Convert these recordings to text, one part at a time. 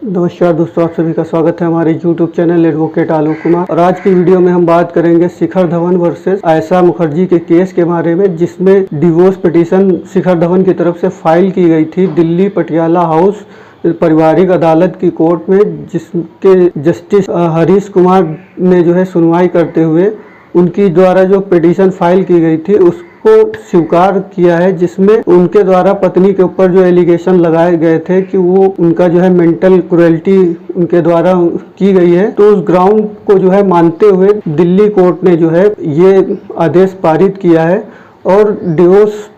नमस्कार दोस्तों, आप सभी का स्वागत है हमारे YouTube channel advocate Alok Kumar. और आज की वीडियो में हम बात करेंगे शिखर धवन वर्सेस आयशा मुखर्जी के केस के बारे में, जिसमें डिवोर्स पिटीशन शिखर धवन की तरफ से फाइल की गई थी दिल्ली पटियाला हाउस पारिवारिक अदालत की कोर्ट में, जिसके जस्टिस हरीश कुमार ने जो है सुनवाई करते हुए उनकी द्वारा जो पिटीशन फाइल की गई थी उसको स्वीकार किया है, जिसमें उनके द्वारा पत्नी के ऊपर जो एलिगेशन लगाए गए थे कि वो उनका जो है मेंटल क्रुएल्टी उनके द्वारा की गई है। तो उस ग्राउंड को जो है मानते हुए दिल्ली कोर्ट ने जो है ये आदेश पारित किया है। और डिवोर्स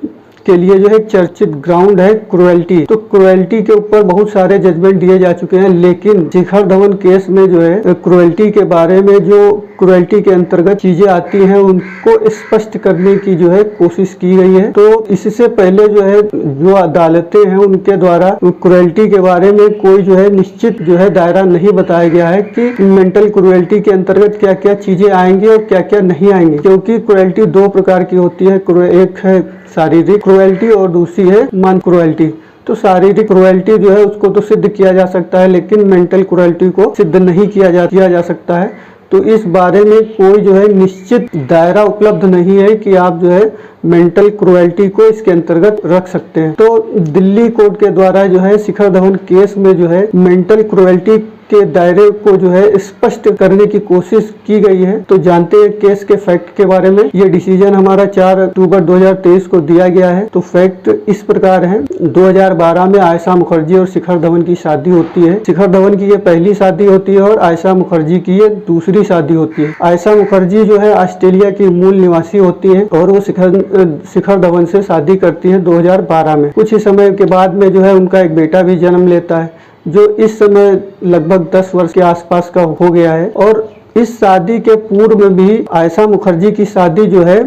के लिए जो है चर्चित ग्राउंड है क्रुएल्टी। तो क्रुएल्टी के ऊपर बहुत सारे जजमेंट दिए जा चुके हैं, लेकिन शिखर धवन केस में जो है क्रुएल्टी के बारे में जो क्रुएल्टी के अंतर्गत चीजें आती हैं उनको स्पष्ट करने की जो है कोशिश की गई है। तो इससे पहले जो है जो अदालतें हैं उनके द्वारा क्रुएल्टी के बारे में कोई जो है निश्चित जो है दायरा नहीं बताया गया है कि मेंटल क्रुएल्टी के अंतर्गत क्या क्या चीजें आएंगी और क्या क्या नहीं आएंगी, क्योंकि क्रुएल्टी दो प्रकार की होती है। एक है शारीरिक क्रुएल्टी और दूसरी है मानसिक क्रुएल्टी। तो शारीरिक क्रुएल्टी जो है उसको तो सिद्ध किया जा सकता है, लेकिन मेंटल क्रुएल्टी को सिद्ध नहीं किया जा सकता है। तो इस बारे में कोई जो है निश्चित दायरा उपलब्ध नहीं है कि आप जो है मेंटल क्रुएल्टी को इसके अंतर्गत रख सकते हैं। तो दिल्ली कोर्ट के द्वारा जो है शिखर धवन केस में जो है मेंटल क्रुएल्टी के दायरे को जो है स्पष्ट करने की कोशिश की गई है। तो जानते हैं केस के फैक्ट के बारे में। ये डिसीजन हमारा 4 अक्टूबर 2023 को दिया गया है। तो फैक्ट इस प्रकार है, 2012 में आयशा मुखर्जी और शिखर धवन की शादी होती है। शिखर धवन की ये पहली शादी होती है और आयशा मुखर्जी की ये दूसरी शादी होती है। आयशा मुखर्जी जो है ऑस्ट्रेलिया की मूल निवासी होती है और वो शिखर धवन से शादी करती है 2012 में। कुछ ही समय के बाद में जो है उनका एक बेटा भी जन्म लेता है, जो इस समय लगभग 10 वर्ष के आसपास का हो गया है। और इस शादी के पूर्व में भी आयशा मुखर्जी की शादी जो है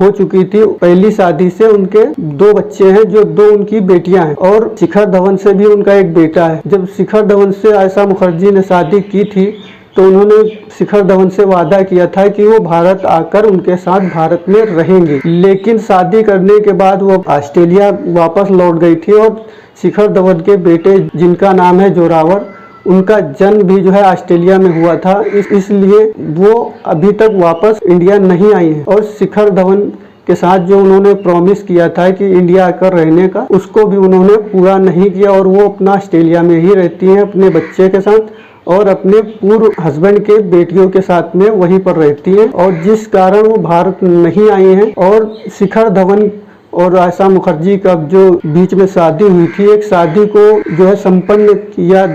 हो चुकी थी। पहली शादी से उनके 2 बच्चे हैं, जो 2 उनकी बेटियां हैं, और शिखर धवन से भी उनका एक बेटा है। जब शिखर धवन से आयशा मुखर्जी ने शादी की थी तो उन्होंने शिखर धवन से वादा किया था कि वो भारत आकर उनके साथ भारत में रहेंगे, लेकिन शादी करने के बाद वो ऑस्ट्रेलिया वापस लौट गई थी। और शिखर धवन के बेटे जिनका नाम है जोरावर, उनका जन्म भी जो है ऑस्ट्रेलिया में हुआ था, इसलिए वो अभी तक वापस इंडिया नहीं आई है। और शिखर धवन के साथ जो उन्होंने प्रॉमिस किया था कि इंडिया आकर रहने का, उसको भी उन्होंने पूरा नहीं किया और वो अपना ऑस्ट्रेलिया में ही रहती हैं अपने बच्चे के साथ और अपने पूर्व हस्बैंड के बेटियों के साथ में वहीं पर रहती हैं। और जिस कारण वो भारत नहीं आई हैं। और शिखर धवन और आयशा मुखर्जी का जो बीच में शादी हुई थी, एक शादी को जो है संपन्न किया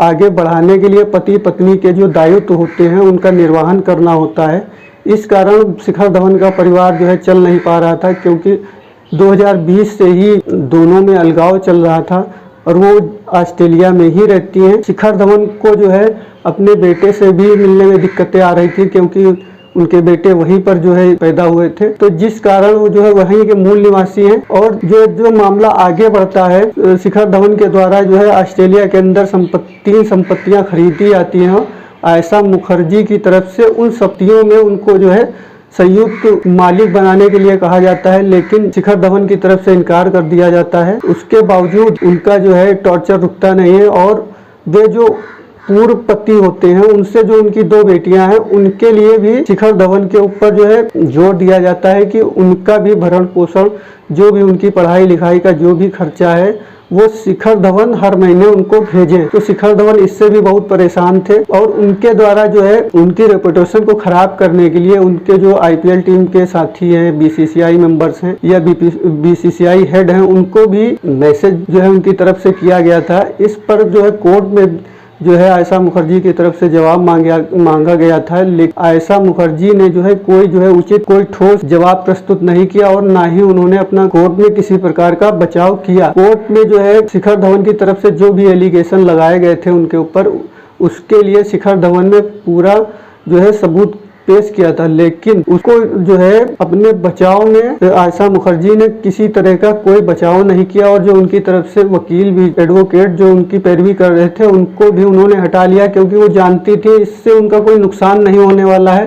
आगे बढ़ाने के लिए पति पत्नी के जो दायित्व होते हैं उनका निर्वहन करना होता है। इस कारण शिखर धवन का परिवार जो है चल नहीं पा रहा था, क्योंकि 2020 से ही दोनों में अलगाव चल रहा था और वो ऑस्ट्रेलिया में ही रहती हैं। शिखर धवन को जो है अपने बेटे से भी मिलने में दिक्कतें आ रही थी, क्योंकि उनके बेटे वहीं पर जो है पैदा हुए थे। तो जिस कारण वो जो है वहीं के मूल निवासी हैं। और जो मामला आगे बढ़ता है, शिखर धवन के द्वारा जो है ऑस्ट्रेलिया के अंदर संपत्तियां खरीदी जाती हैं आयशा मुखर्जी की तरफ से। उन संपत्तियों में उनको जो है संयुक्त मालिक बनाने के लिए कहा जाता है, लेकिन शिखर धवन की तरफ से इनकार कर दिया जाता है। उसके बावजूद उनका जो है टॉर्चर रुकता नहीं है और वे जो पूर्व पति होते हैं उनसे जो उनकी 2 बेटियां हैं उनके लिए भी शिखर धवन के ऊपर जो है जोर दिया जाता है कि उनका भी भरण पोषण, जो भी उनकी पढ़ाई लिखाई का जो भी खर्चा है वो शिखर धवन हर महीने उनको भेजें। तो शिखर धवन इससे भी बहुत परेशान थे और उनके द्वारा जो है उनकी रेपुटेशन को खराब करने के लिए उनके जो IPL टीम के साथी हैं, BCCI मेंबर्स हैं या BCCI हेड हैं, उनको भी मैसेज जो है उनकी तरफ से किया गया था। इस पर जो है कोर्ट में जो है आयशा मुखर्जी की तरफ से जवाब मांगा गया था, लेकिन आयशा मुखर्जी ने जो है उचित कोई ठोस जवाब प्रस्तुत नहीं किया और ना ही उन्होंने अपना कोर्ट में किसी प्रकार का बचाव किया। कोर्ट में जो है शिखर धवन की तरफ से जो भी एलिगेशन लगाए गए थे उनके ऊपर, उसके लिए शिखर धवन ने पूरा जो है सबूत पेश किया था, लेकिन उसको जो है अपने बचाव में आयशा मुखर्जी ने किसी तरह का कोई बचाव नहीं किया। और जो उनकी तरफ से वकील भी, एडवोकेट जो उनकी पैरवी कर रहे थे, उनको भी उन्होंने हटा लिया, क्योंकि वो जानती थी इससे उनका कोई नुकसान नहीं होने वाला है,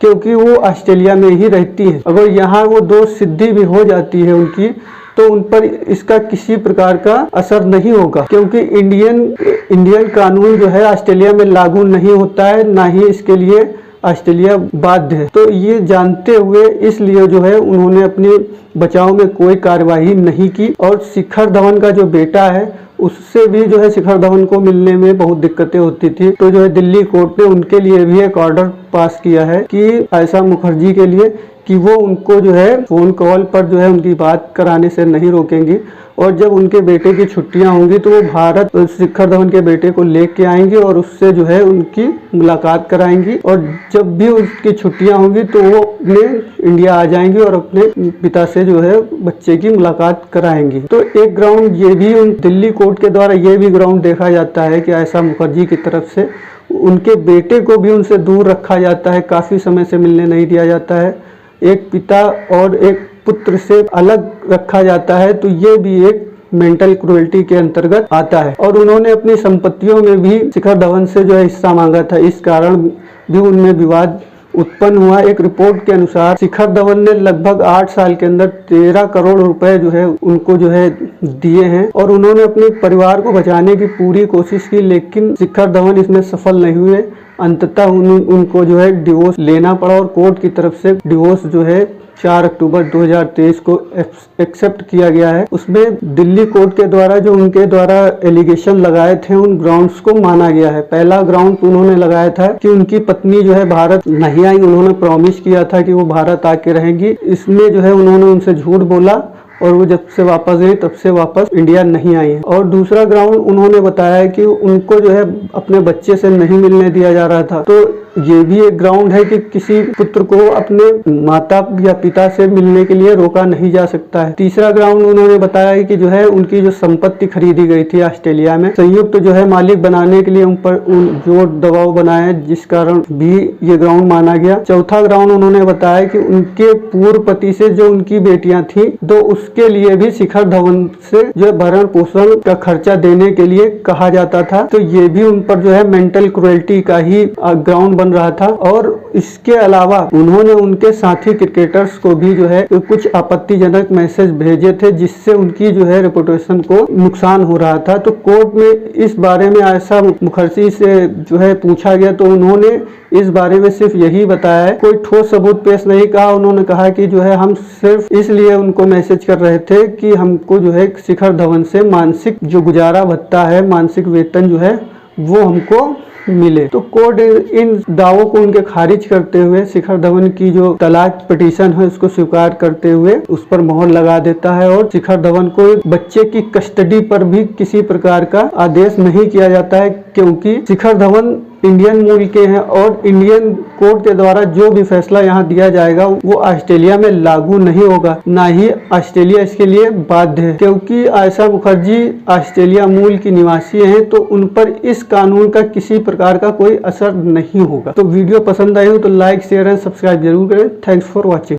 क्योंकि वो ऑस्ट्रेलिया में ही रहती है। अगर यहाँ वो दोष सिद्धि भी हो जाती है उनकी, तो उन पर इसका किसी प्रकार का असर नहीं होगा, क्योंकि इंडियन कानून जो है ऑस्ट्रेलिया में लागू नहीं होता है, ना ही इसके लिए ऑस्ट्रेलिया बाध्य है। तो ये जानते हुए इसलिए जो है उन्होंने अपने बचाव में कोई कार्यवाही नहीं की, और शिखर धवन का जो बेटा है उससे भी जो है शिखर धवन को मिलने में बहुत दिक्कतें होती थी। तो जो है दिल्ली कोर्ट ने उनके लिए भी एक ऑर्डर पास किया है कि आयशा मुखर्जी के लिए कि वो उनको जो है फ़ोन कॉल पर जो है उनकी बात कराने से नहीं रोकेंगी, और जब उनके बेटे की छुट्टियां होंगी तो वो भारत शिखर धवन के बेटे को लेके आएंगे और उससे जो है उनकी मुलाकात कराएंगी, और जब भी उसकी छुट्टियां होंगी तो वो अपने इंडिया आ जाएंगी और अपने पिता से जो है बच्चे की मुलाकात कराएंगी। तो एक ग्राउंड ये भी दिल्ली कोर्ट के द्वारा ये भी ग्राउंड देखा जाता है कि आयशा मुखर्जी की तरफ से उनके बेटे को भी उनसे दूर रखा जाता है, काफ़ी समय से मिलने नहीं दिया जाता है, एक पिता और एक पुत्र से अलग रखा जाता है। तो ये भी एक मेंटल क्रूएल्टी के अंतर्गत आता है, और उन्होंने अपनी संपत्तियों में भी शिखर धवन से जो है हिस्सा मांगा था, इस कारण भी उनमें विवाद उत्पन्न हुआ। एक रिपोर्ट के अनुसार शिखर धवन ने लगभग 8 साल के अंदर 13 करोड़ रुपए जो है उनको जो है दिए हैं, और उन्होंने अपने परिवार को बचाने की पूरी कोशिश की, लेकिन शिखर धवन इसमें सफल नहीं हुए। अंततः उनको जो है डिवोर्स लेना पड़ा, और कोर्ट की तरफ से डिवोर्स जो है 4 अक्टूबर 2023 को एक्सेप्ट किया गया है। उसमें दिल्ली कोर्ट के द्वारा जो उनके द्वारा एलिगेशन लगाए थे उन ग्राउंड्स को माना गया है। पहला ग्राउंड उन्होंने लगाया था कि उनकी पत्नी जो है भारत नहीं आई, उन्होंने प्रॉमिस किया था कि वो भारत आके रहेंगी। इसमें जो है उन्होंने उनसे झूठ बोला, और वो जब से वापस गई तब से वापस इंडिया नहीं आई है। और दूसरा ग्राउंड उन्होंने बताया कि उनको जो है अपने बच्चे से नहीं मिलने दिया जा रहा था। तो ये भी एक ग्राउंड है कि किसी पुत्र को अपने माता या पिता से मिलने के लिए रोका नहीं जा सकता है। तीसरा ग्राउंड उन्होंने बताया कि जो है उनकी जो संपत्ति खरीदी गई थी ऑस्ट्रेलिया में, संयुक्त जो है मालिक बनाने के लिए उन पर जोर दबाव बनाया, जिस कारण भी ये ग्राउंड माना गया। चौथा ग्राउंड उन्होंने बताया कि उनके पूर्व पति से जो उनकी बेटियां थी तो उसके लिए भी शिखर धवन से जो भरण पोषण का खर्चा देने के लिए कहा जाता था। तो ये भी उन पर जो है मेंटल क्रूएल्टी का ही ग्राउंड रहा था। और इसके अलावा उन्होंने उनके साथी क्रिकेटर्स को भी जो है कुछ आपत्तिजनक मैसेज भेजे थे, जिससे उनकी जो है रेपुटेशन को नुकसान हो रहा था। तो कोर्ट में इस बारे में आयशा मुखर्जी से जो है पूछा गया, तो उन्होंने इस बारे में सिर्फ यही बताया है, कोई ठोस सबूत पेश नहीं कहा। उन्होंने कहा कि जो है हम सिर्फ इसलिए उनको मैसेज कर रहे थे कि हमको जो है शिखर धवन से मानसिक जो गुजारा भत्ता है, मानसिक वेतन जो है वो हमको मिले। तो कोर्ट इन दावों को उनके खारिज करते हुए शिखर धवन की जो तलाक पिटीशन है उसको स्वीकार करते हुए उस पर मोहर लगा देता है, और शिखर धवन को बच्चे की कस्टडी पर भी किसी प्रकार का आदेश नहीं किया जाता है, क्योंकि शिखर धवन इंडियन मूल के हैं, और इंडियन कोर्ट के द्वारा जो भी फैसला यहाँ दिया जाएगा वो ऑस्ट्रेलिया में लागू नहीं होगा, ना ही ऑस्ट्रेलिया इसके लिए बाध्य है, क्योंकि आयशा मुखर्जी ऑस्ट्रेलिया मूल की निवासी हैं। तो उन पर इस कानून का किसी प्रकार का कोई असर नहीं होगा। तो वीडियो पसंद आई हो तो लाइक, शेयर एंड सब्सक्राइब जरूर करें। Thanks for watching.